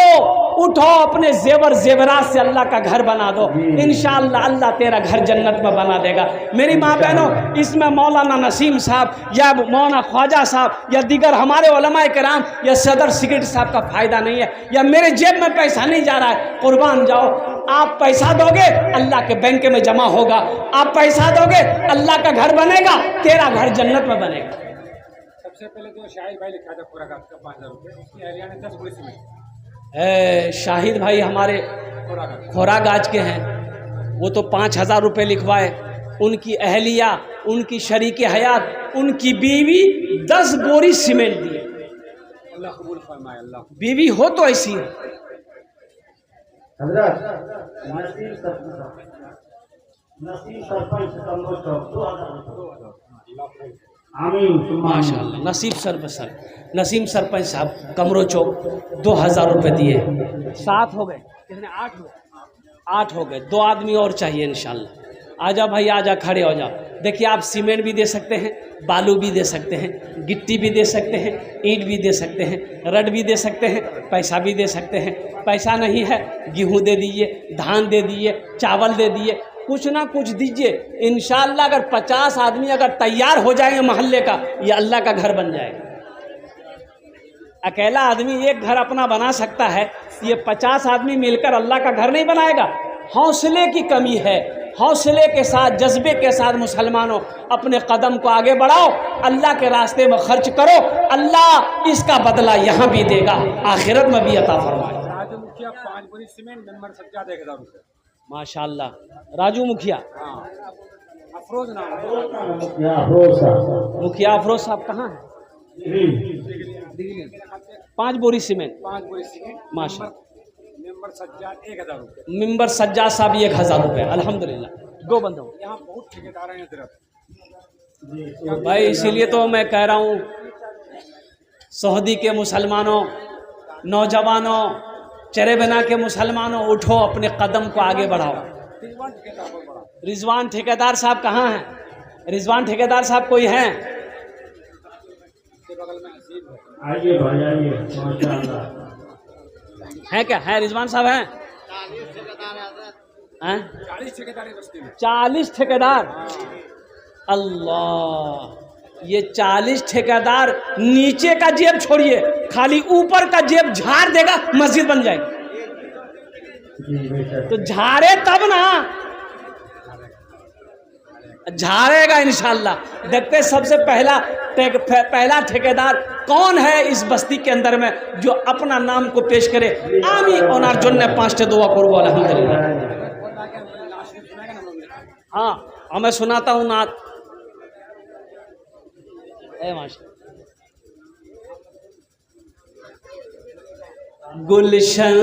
उठो, अपने जेवर जेवरात से अल्लाह का घर बना दो। इंशाअल्लाह अल्लाह तेरा घर जन्नत में बना देगा। मेरी माँ बहनों, इसमें मौलाना नसीम साहब या मौलाना ख्वाजा साहब या दीगर हमारे उलमाए किराम या सदर सेक्रेटरी साहब का फ़ायदा नहीं है, या मेरे जेब में पैसा नहीं जा रहा है। कुर्बान जाओ, आप पैसा दोगे अल्लाह के बैंक में जमा होगा, आप पैसा दोगे अल्लाह का घर बनेगा, तेरा घर जन्नत में बनेगा। सबसे पहले तो शाहिद भाई लिखा था पूरा का 5,000 रुपये, उसकी एरिया ने 10 बोरी सीमेंट शाहिद भाई हमारे पूरा का। खोरागाज के हैं, वो तो 5,000 रुपये लिखवाए। उनकी अहलिया, उनकी शरीक हयात, उनकी बीवी 10 बोरी सीमेंट दिए। अल्लाह कबूल फरमाए। अल्लाह बीवी हो तो ऐसी है। हजरत नसीब सरपंच कमरो चौक 2,000। आमीन। माशाल्लाह। नसीम सरपंच साहब कमरो चौक 2,000 रुपये दिए। 7 हो गए, कितने? 8 हो गए। 2 आदमी और चाहिए इंशाल्लाह। आजा भाई, आजा, खड़े हो जाओ। देखिए, आप सीमेंट भी दे सकते हैं, बालू भी दे सकते हैं, गिट्टी भी दे सकते हैं, ईंट भी दे सकते हैं, रड भी दे सकते हैं, पैसा भी दे सकते हैं। पैसा नहीं है, गेहूँ दे दीजिए, धान दे दीजिए, चावल दे दीजिए, कुछ ना कुछ दीजिए। इंशाल्लाह अगर 50 आदमी अगर तैयार हो जाएंगे मोहल्ले का, ये अल्लाह का घर बन जाएगा। अकेला आदमी एक घर अपना बना सकता है, ये 50 आदमी मिलकर अल्लाह का घर नहीं बनाएगा। हौसले की कमी है। हौसले के साथ, जज्बे के साथ मुसलमानों अपने कदम को आगे बढ़ाओ, अल्लाह के रास्ते में खर्च करो। अल्लाह इसका बदला यहाँ भी देगा, आखिरत में भी अता फरमाए। राजू मुखिया 5 बोरी सीमेंट, मेंबर सज्जाद 1,000 रुपये। माशाल्लाह। राजू मुखिया, हाँ, अफरोज नाम है। मुखिया अफरोज साहब कहाँ हैं? 5 बोरी सीमेंट। 5 बोरी सीमेंट। माशा। मेंबर सज्जाद 1,000 रुपये। मेंबर सज्जाद साहब 1,000 रुपये। अल्हम्दुलिल्लाह। 2 बंदे हो यहाँ बहुत ठेकेदार हैं हजरत भाई, इसीलिए तो मैं कह रहा हूँ सऊदी के मुसलमानों, नौजवानों, चरेबना के मुसलमानों, उठो, अपने कदम को आगे बढ़ाओ। रिजवान ठेकेदार साहब कहाँ हैं? रिजवान ठेकेदार साहब कोई हैं? आइए भाई, आइए। माशाअल्लाह। हैं क्या? हैं रिजवान साहब हैं? 40 ठेकेदार है बस्ती में। 40 ठेकेदार। अल्लाह, ये 40 ठेकेदार नीचे का जेब छोड़िए, खाली ऊपर का जेब झाड़ देगा, मस्जिद बन जाएगी। तो झाड़े तब ना, झाड़ेगा इंशाल्लाह। देखते सबसे पहला ठेकेदार कौन है इस बस्ती के अंदर में जो अपना नाम को पेश करे। आमी ओनार जोन्ने 5 दुआ करबो अल्हम्दुलिल्लाह। हाँ, मैं सुनाता हूँ नात। गुलशन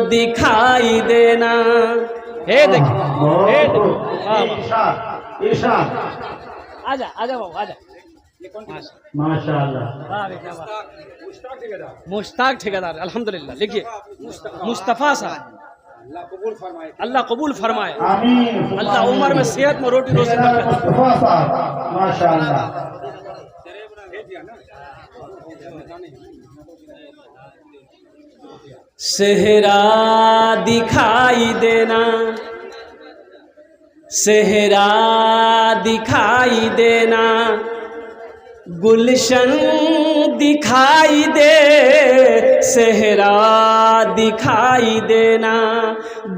दिखाई देना। हे देखिए, आजा आजा बाबू, आजा। माशाअल्लाह। मुश्ताक ठेकेदार, अल्हम्दुलिल्लाह। लिखिए, मुस्तफ़ा साहब। अल्लाह कबूल फरमाए। आमीन। अल्लाह उम्र में सेहत में रोटी रोजी मुस्तफा साहब, माशाअल्लाह। सेहरा दिखाई देना, सेहरा दिखाई देना, गुलशन दिखाई दे, सेहरा दिखाई देना,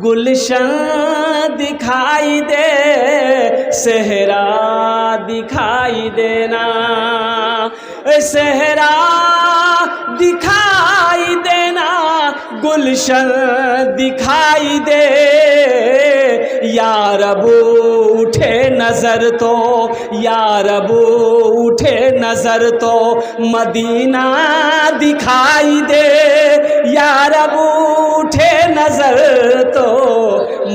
गुलशन दिखाई दे, सेहरा दिखाई देना, सेहरा दिखाई देना, गुलशन दिखाई दे। या रब उठे नजर तो, या रब उठे नजर तो मदीना दिखाई दे। या रब उठे नजर तो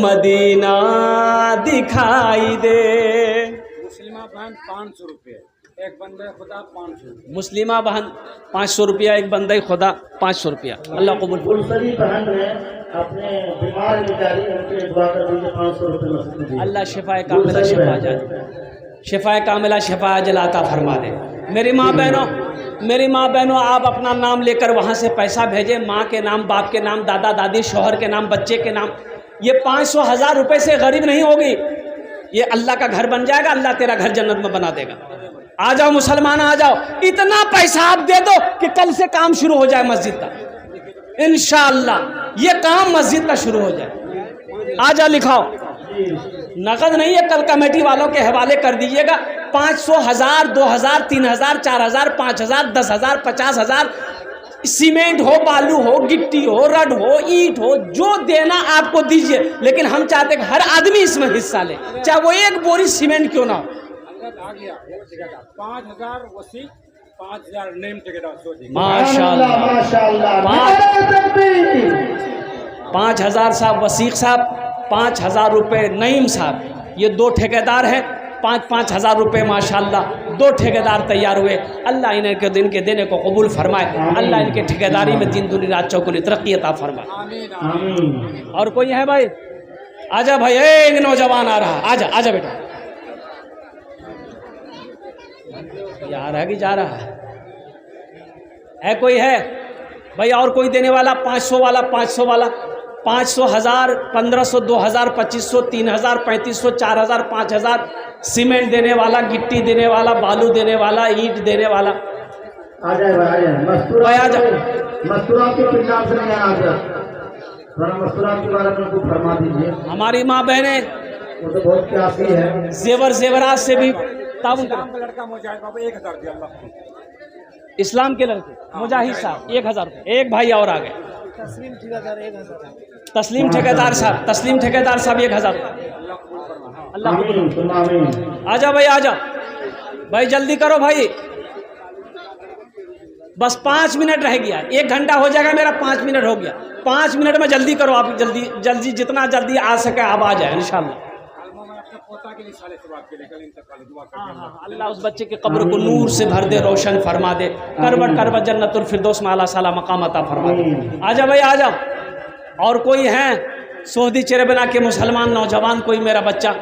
मदीना दिखाई दे। मुस्लिमा बहन 500 रुपये, एक बंदे खुदा 500। मुस्लिमा बहन 500 रुपया, एक बंदे खुदा 500 रुपया। अल्लाह कबूल। गुलसरी बहन है अपने बीमार बेचारी, उनके दुआ कर दीजिए 500 रुपये। अल्लाह शिफाए कामिला शिफा जान, शिफाए कामिला शिफा जलाता फरमा दे। मेरी माँ बहनों, आप अपना नाम लेकर वहाँ से पैसा भेजें। माँ के नाम, बाप के नाम, दादा दादी, शौहर के नाम, बच्चे के नाम। ये 500,000 रुपये से गरीब नहीं होगी, ये अल्लाह का घर बन जाएगा। अल्लाह तेरा घर जन्नत में बना देगा। आ जाओ मुसलमान, आ जाओ। इतना पैसा आप दे दो कि कल से काम शुरू हो जाए मस्जिद का। इंशाअल्लाह ये काम मस्जिद का शुरू हो जाए। आ जाओ, लिखाओ। नकद नहीं है, कल कमेटी वालों के हवाले कर दीजिएगा। 500, 1000, 2000, 3000, 4000, 5000, 10,000, 50,000, सीमेंट हो, बालू हो, गिट्टी हो, रड हो, ईंट हो, जो देना आपको दीजिए, लेकिन हम चाहते हैं कि हर आदमी इसमें हिस्सा ले, चाहे वो एक बोरी सीमेंट क्यों ना हो। आ गया 5,000 वसीक, 5,000 नेम ठेकेदार। सोचिए माशाल्लाह माशाल्लाह। 5,000 साहब वसीक साहब, 5,000 रुपये नईम साहब, ये दो ठेकेदार हैं। 5-5 हज़ार रुपये माशाल्लाह, दो ठेकेदार तैयार हुए। अल्लाह इनके दिन के देने को कबूल फरमाए। अल्लाह इनके ठेकेदारी में दिन दुनी रात चौगुनी तरक्की अता फरमाए। और कोई है भाई? आजा भाई, एक नौजवान आ रहा, आजा आजा बेटा। ये आ रहा है कि जा रहा है कोई है भाई? और कोई देने वाला? 500 वाला, 500 वाला, 500, 1000, 1500, 2000, 2500, 3000, 3500, 4000, 5000, सीमेंट देने वाला, गिट्टी देने वाला, बालू देने वाला, ईंट देने वाला। आ जाए भाई, आ जाए। मस्तूरा, आ जाए। मस्तूरा के पिंडाल से नहीं आना था, थोड़ा मस्तूरा के बारे में कुछ फरमा दीजिए। हमारी माँ बहने वो तो बहुत प्यासी है। जेवर जेवरात से भी ताउन इस्लाम करें। का लड़का मुजाहिद बाबू 1,000 दिया अल्लाह को। इस्लाम के लड़के मुजाहिद साहब 1000 रुपये। एक भाई और आ गए, तस्लीम ठेकेदार साहब, तस्लीम ठेकेदार साहब 1000 रुपये। अल्लाह आमीन। आजा भाई, आजा भाई, जल्दी करो भाई, बस 5 मिनट रह गया। 1 घंटा हो जाएगा मेरा, 5 मिनट हो गया। 5 मिनट में जल्दी करो आप, जल्दी जल्दी, जितना जल्दी आ सके आप आ जाए इंशाल्लाह। अल्लाह उस बच्चे के कब्र को नूर से भर दे, रोशन फरमा दे, करबट करबट जन्नतुल फिरदौस में आला साला मकाम अता फरमा दे। आजा भाई, आजा। और कोई है सोहदी चेरेबना के मुसलमान नौजवान, कोई मेरा बच्चा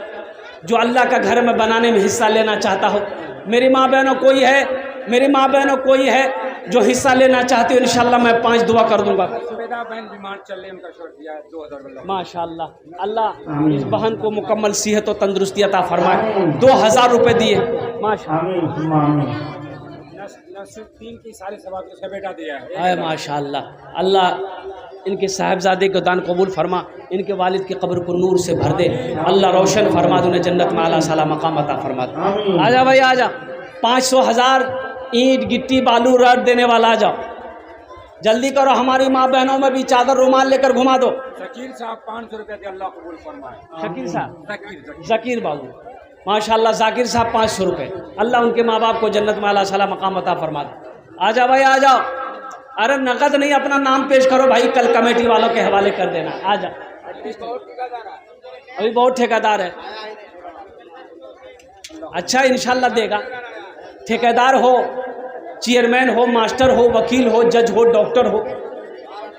जो अल्लाह का घर में बनाने में हिस्सा लेना चाहता हो? मेरी माँ बहनों कोई है? मेरी माँ बहनों कोई है जो हिस्सा लेना चाहती हो? इंशाल्लाह मैं 5 दुआ कर दूंगा। बीमार चल रहे, उनका शर्ट दिया 2000। माशाल्लाह, अल्लाह इस बहन को मुकम्मल सेहत और तंदुरुस्ती अता फरमाए। 2000 रुपये दिए माशाल्लाह। तीन की सारी सवाब उसका बेटा दिया है माशाल्लाह। अल्लाह इनके साहबजादे को दान कबूल फरमा, इनके वालिद की कब्र को नूर से भर दे, अल्लाह रोशन फरमा दे, उन्हें जन्नत में आला साला मकाम अता फरमा दे। आजा भाई, आजा। 500, 1000 ईंट गिट्टी बालू रड देने वाला आ जाओ, जल्दी करो। हमारी माँ बहनों में भी चादर रुमाल लेकर घुमा दो। शकीर साहब 500 रुपये के, अल्लाह कबूल फरमाए। शकीर साहब, जकीर जकीर बाबू माशाल्लाह। जाकिर साहब 500 रुपये, अल्लाह उनके माँ बाप को जन्नत में आला साला मकाम अता फरमा दे। आजा भाई, आ जाओ। अरे नकद नहीं, अपना नाम पेश करो भाई, कल कमेटी वालों के हवाले कर देना। आजा, अभी बहुत ठेकेदार है। अच्छा, इंशाल्लाह देगा। ठेकेदार हो, चेयरमैन हो, मास्टर हो, वकील हो, जज हो, डॉक्टर हो,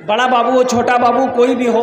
बड़ा बाबू हो, छोटा बाबू, कोई भी हो,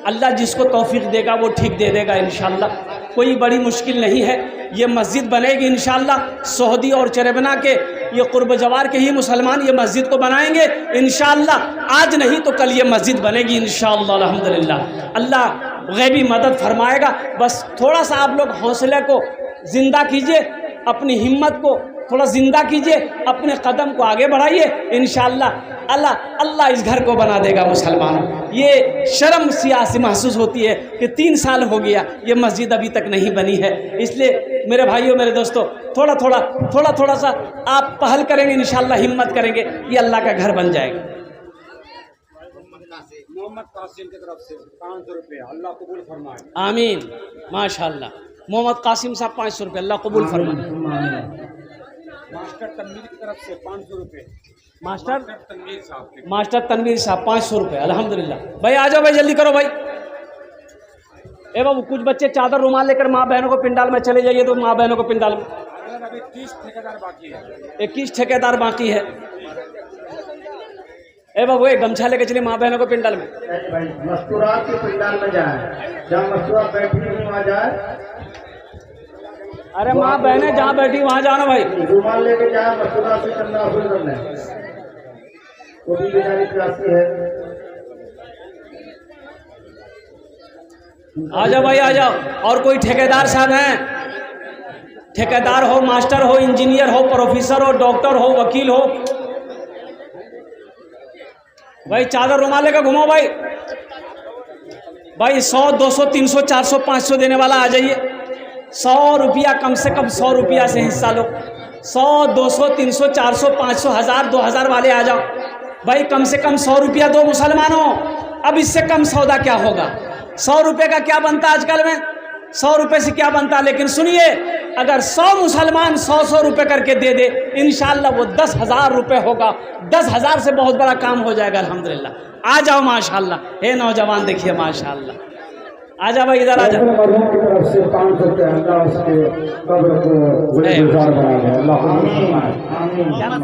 अल्लाह जिसको तौफीक देगा वो ठीक दे देगा इंशाल्लाह। कोई बड़ी मुश्किल नहीं है। ये मस्जिद बनेगी इंशाल्लाह। सऊदी और चरेबना के ये कुर्ब जवार के ही मुसलमान ये मस्जिद को बनाएंगे इंशाल्लाह। आज नहीं तो कल ये मस्जिद बनेगी इंशाल्लाह अल्हम्दुलिल्लाह। अल्लाह गैबी मदद फरमाएगा। बस थोड़ा सा आप लोग हौसले को ज़िंदा कीजिए, अपनी हिम्मत को थोड़ा ज़िंदा कीजिए, अपने कदम को आगे बढ़ाइए इंशाल्लाह। अल्लाह इस घर को बना देगा मुसलमानों। ये शर्म सियासी महसूस होती है कि 3 साल हो गया ये मस्जिद अभी तक नहीं बनी है। इसलिए मेरे भाइयों, मेरे दोस्तों, थोड़ा सा आप पहल करेंगे इंशाल्लाह, हिम्मत करेंगे, ये अल्लाह का घर बन जाएगा। मोहम्मद कासिम की तरफ से 500 रुपये, अल्लाह कबूल फरमाए। आमीन माशाल्लाह। मोहम्मद कासिम साहब 500 रुपये, अल्लाह कबूल फरमाए। मास्टर तनवीर की तरफ से 500 रुपये। मास्टर तनवीर साहब, मास्टर तनवीर साहब 500 रुपये, अल्हम्दुलिल्लाह। भाई आ जाओ भाई, जल्दी करो भाई। ए बाबू, कुछ बच्चे चादर रुमाल लेकर माँ बहनों को पिंडाल में चले जाइए, तो माँ बहनों को पिंडाल में। अभी 30 ठेकेदार बाकी है। 21 ठेकेदार बाकी है। ए बाबू, एक गमछा लेकर चलिए माँ बहनों को पिंडाल में। मस्तूरा के पिंडाल में जाए, जहाँ मस्तूरा बैठी हुई वहाँ जाए। अरे माँ बहनें जहाँ बैठी वहाँ जाना भाई। रुमाल लेके जाए, मस्तूरा से करना अफुल करना है। वो भी बेचारी प्यासी है। आ जाओ भाई, आ जाओ। और कोई ठेकेदार साहब हैं? ठेकेदार हो, मास्टर हो, इंजीनियर हो, प्रोफेसर हो, डॉक्टर हो, वकील हो, भाई चादर रुमाल लेकर घुमाओ भाई। भाई 100 200 300 400 500 देने वाला आ जाइए। 100 रुपया कम से कम 100 रुपया से हिस्सा लो। 100 200 300 400 500 1000 2000 वाले आ जाओ भाई, कम से कम 100 रुपया दो मुसलमानों। अब इससे कम सौदा क्या होगा? 100 रुपये का क्या बनता आजकल में? 100 रुपये से क्या बनता? लेकिन सुनिए, अगर 100 मुसलमान 100 रुपये करके दे दे, इंशाअल्लाह वो 10,000 रुपये होगा। 10,000 से बहुत बड़ा काम हो जाएगा अल्हम्दुलिल्लाह। आ जाओ माशाअल्लाह। हे नौजवान देखिए माशाअल्लाह, आ जाओ भाई, इधर आ जाओ। मरहूम की तरफ से 500 रुपये अल्लाह उसके कब्र को गुलजार बना दे। अल्लाह आमीन।